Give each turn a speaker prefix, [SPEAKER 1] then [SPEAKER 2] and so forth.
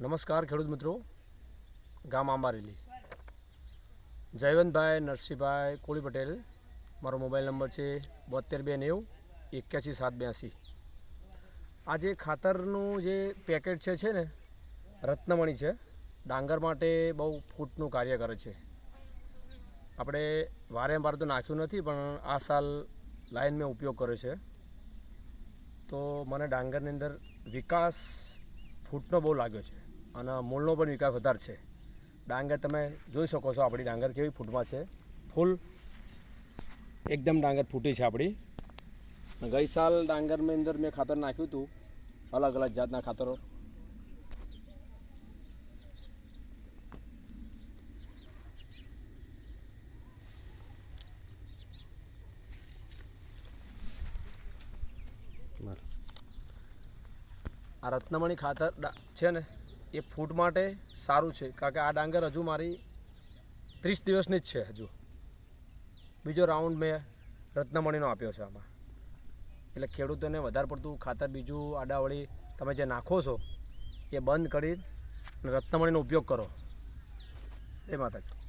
[SPEAKER 1] નમસ્કાર ખેડૂત મિત્રો, ગામ આંબારેલી, જયવંતભાઈ નરસિંહભાઈ કોળી પટેલ. મારો મોબાઈલ નંબર છે 7290 81 782. આ જે ખાતરનું જે પેકેટ છે ને રત્નમણી છે, ડાંગર માટે બહુ ફૂટનું કાર્ય કરે છે. આપણે વારંવાર તો નાખ્યું નથી, પણ આ સાલ લાઈન મેં ઉપયોગ કર્યો છે. તો મને ડાંગરની અંદર વિકાસ ફૂટનો બહુ લાગ્યો છે અને મૂળનો પણ વિકાસ વધારે છે. ડાંગર તમે જોઈ શકો છો, આપણી ડાંગર કેવી ફૂટમાં છે, ફૂલ એકદમ ડાંગર ફૂટી છે આપણી. ગઈ સાલ ડાંગરની અંદર મેં ખાતર નાખ્યું હતું, અલગ અલગ જાતના ખાતરો. આ રત્નમણી ખાતર છે ને એ ફૂટ માટે સારું છે, કારણ કે આ ડાંગર હજુ મારી 30 દિવસની જ છે. હજુ બીજો રાઉન્ડ મેં રત્નમણીનો આપ્યો છે આમાં. એટલે ખેડૂતોને વધારે પડતું ખાતર બીજું આડાવળી તમે જે નાખો છો એ બંધ કરી રત્નમણીનો ઉપયોગ કરો. જય માતાજી.